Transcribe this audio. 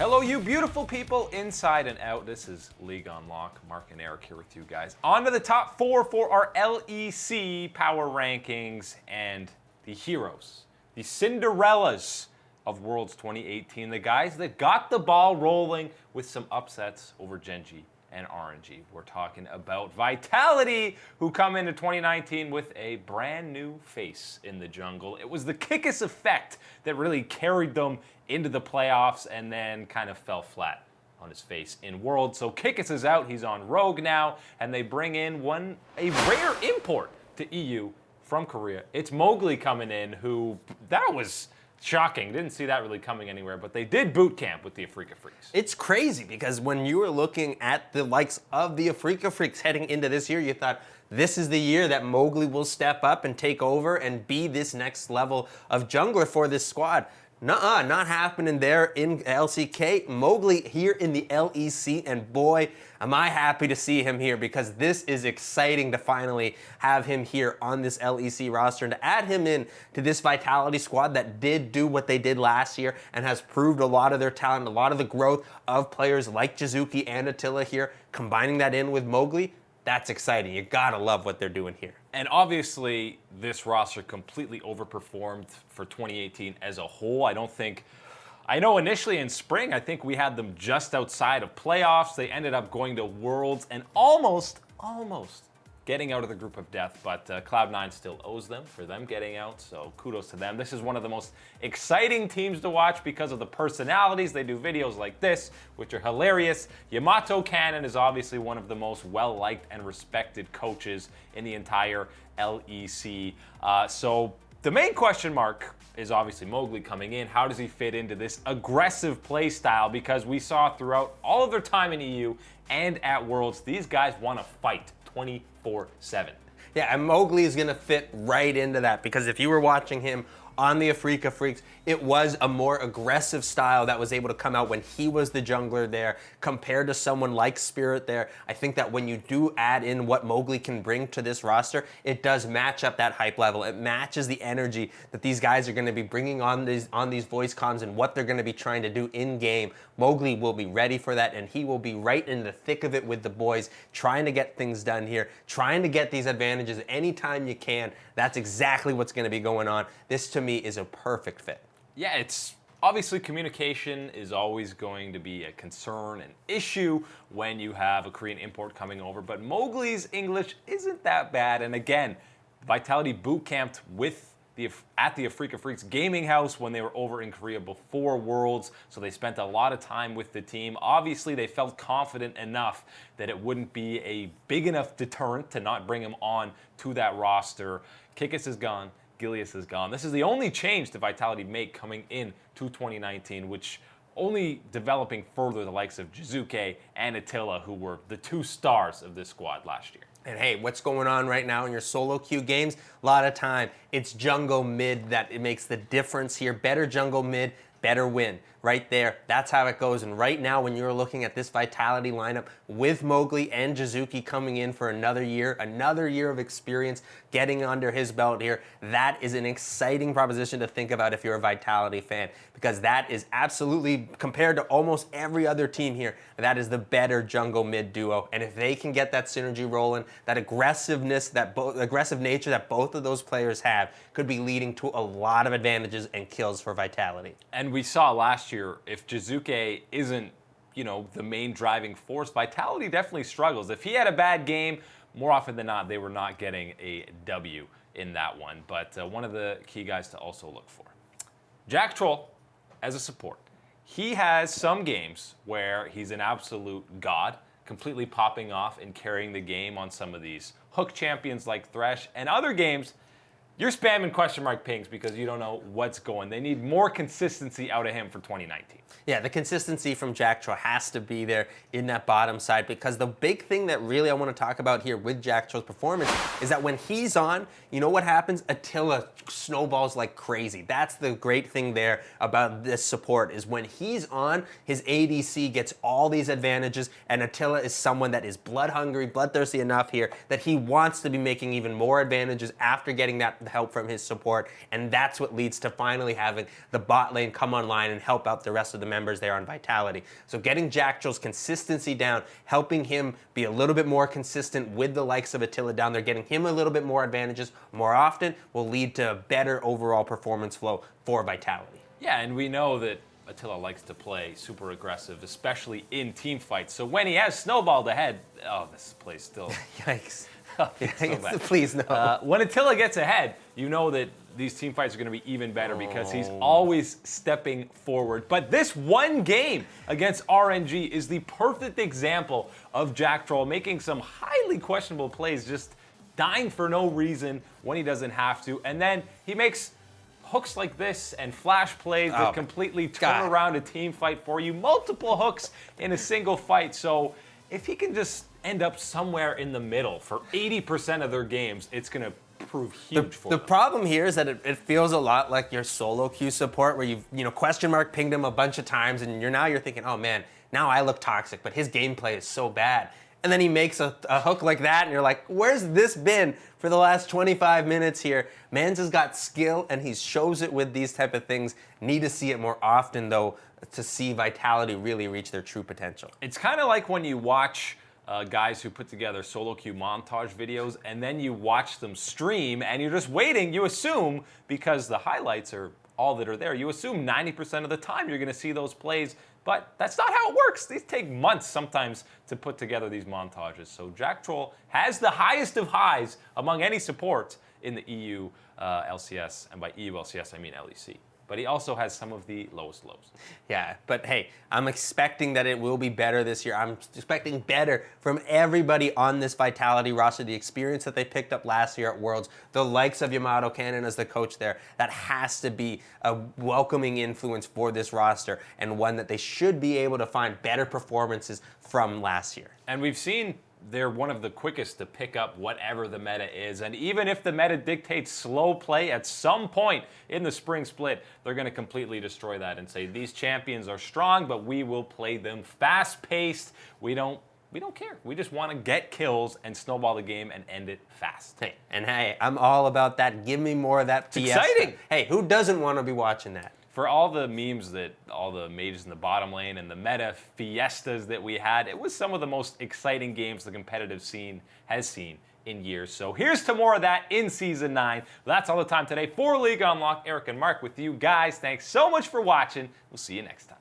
Hello, you beautiful people inside and out. This is League Unlock. Mark and Eric here with you guys. On to the top 4 for our LEC power rankings and the heroes, the Cinderellas of Worlds 2018. The guys that got the ball rolling with some upsets over Genji and RNG. We're talking about Vitality, who come into 2019 with a brand new face in the jungle. It was the Kickus effect that really carried them into the playoffs and then kind of fell flat on his face in Worlds. So Kickus is out, he's on Rogue now, and they bring in a rare import to EU from Korea. It's Mowgli coming in, who, that was shocking. Didn't see that really coming anywhere, but they did boot camp with the Afrika Freaks. It's crazy because when you were looking at the likes of the Afrika Freaks heading into this year, you thought this is the year that Mowgli will step up and take over and be this next level of jungler for this squad. Nuh-uh, not happening there in LCK. Mowgli here in the LEC, and boy, am I happy to see him here because this is exciting to finally have him here on this LEC roster and to add him in to this Vitality squad that did do what they did last year and has proved a lot of their talent, a lot of the growth of players like Jizuki and Attila here, combining that in with Mowgli. That's exciting. You gotta love what they're doing here. And obviously, this roster completely overperformed for 2018 as a whole. I know initially in spring, I think we had them just outside of playoffs. They ended up going to Worlds and almost getting out of the group of death, but Cloud9 still owes them for them getting out, so kudos to them. This is one of the most exciting teams to watch because of the personalities. They do videos like this, which are hilarious. Yamato Cannon is obviously one of the most well-liked and respected coaches in the entire LEC. So the main question mark is obviously Mowgli coming in. How does he fit into this aggressive play style? Because we saw throughout all of their time in EU and at Worlds, these guys want to fight 24/7. Yeah, and Mowgli is going to fit right into that because if you were watching him on the Afrika Freaks, it was a more aggressive style that was able to come out when he was the jungler there compared to someone like Spirit there. I think that when you do add in what Mowgli can bring to this roster, it does match up that hype level. It matches the energy that these guys are going to be bringing on these voice comms and what they're going to be trying to do in game. Mowgli will be ready for that, and he will be right in the thick of it with the boys, trying to get things done here, trying to get these advantages anytime you can. That's exactly what's going to be going on. This, to me, is a perfect fit. Yeah, it's obviously communication is always going to be a concern, an issue when you have a Korean import coming over, but Mowgli's English isn't that bad. And again, Vitality boot camped at the Afrika Freaks gaming house when they were over in Korea before Worlds, so they spent a lot of time with the team. Obviously, they felt confident enough that it wouldn't be a big enough deterrent to not bring him on to that roster. Kickus is gone. Gilius is gone. This is the only change that Vitality make coming in to 2019, which only developing further the likes of Jizuki and Attila, who were the 2 stars of this squad last year. And hey, what's going on right now in your solo queue games? A lot of time, it's jungle mid that it makes the difference here. Better jungle mid, better win. Right there, that's how it goes. And right now, when you're looking at this Vitality lineup with Mowgli and Jizuki coming in for another year of experience getting under his belt here, that is an exciting proposition to think about if you're a Vitality fan, because that is absolutely, compared to almost every other team here, that is the better jungle mid duo. And if they can get that synergy rolling, that aggressiveness, aggressive nature that both of those players have could be leading to a lot of advantages and kills for Vitality. And we saw last year, if Jizuki isn't, the main driving force, Vitality definitely struggles. If he had a bad game, more often than not, they were not getting a W in that one. But one of the key guys to also look for. Jack Troll, as a support, he has some games where he's an absolute god, completely popping off and carrying the game on some of these hook champions like Thresh, and other games, you're spamming question mark pings because you don't know what's going. They need more consistency out of him for 2019. Yeah, the consistency from Jack Troll has to be there in that bottom side, because the big thing that really I want to talk about here with Jack Troll's performance is that when he's on, you know what happens? Attila snowballs like crazy. That's the great thing there about this support, is when he's on, his ADC gets all these advantages, and Attila is someone that is blood hungry, bloodthirsty enough here that he wants to be making even more advantages after getting that help from his support, and that's what leads to finally having the bot lane come online and help out the rest of the members there on Vitality. So getting Jactrol's consistency down, helping him be a little bit more consistent with the likes of Attila down there, getting him a little bit more advantages more often will lead to a better overall performance flow for Vitality. Yeah, and we know that Attila likes to play super aggressive, especially in team fights. So when he has snowballed ahead, oh, this play's still... Yikes. Oh, it's so bad. Please no. When Attila gets ahead, you know that these team fights are going to be even better because he's always stepping forward. But this one game against RNG is the perfect example of Jactrol making some highly questionable plays, just dying for no reason when he doesn't have to. And then he makes hooks like this and flash plays that completely turn around a team fight for you. Multiple hooks in a single fight. So if he can just end up somewhere in the middle for 80% of their games, it's going to prove huge for them. The problem here is that it feels a lot like your solo queue support, where you've question mark pinged him a bunch of times, and you're thinking, oh man, now I look toxic, but his gameplay is so bad. And then he makes a hook like that, and you're like, where's this been for the last 25 minutes here? Mans has got skill, and he shows it with these type of things. Need to see it more often, though, to see Vitality really reach their true potential. It's kind of like when you watch guys who put together solo queue montage videos, and then you watch them stream, and you're just waiting, you assume, because the highlights are all that are there, you assume 90% of the time you're going to see those plays, but that's not how it works. These take months sometimes to put together these montages. So Jactrol has the highest of highs among any support in the EU LCS, and by EU LCS I mean LEC. But he also has some of the lowest lows. Yeah, but hey, I'm expecting that it will be better this year. I'm expecting better from everybody on this Vitality roster. The experience that they picked up last year at Worlds, the likes of Yamato Cannon as the coach there, that has to be a welcoming influence for this roster, and one that they should be able to find better performances from last year. And we've seen they're one of the quickest to pick up whatever the meta is. And even if the meta dictates slow play at some point in the spring split, they're going to completely destroy that and say, these champions are strong, but we will play them fast-paced. We don't care. We just want to get kills and snowball the game and end it fast. Hey, I'm all about that. Give me more of that fiesta. Exciting. Hey, who doesn't want to be watching that? For all the memes that all the mages in the bottom lane and the meta fiestas that we had, it was some of the most exciting games the competitive scene has seen in years. So here's to more of that in Season 9. That's all the time today for League Unlock. Eric and Mark with you guys. Thanks so much for watching. We'll see you next time.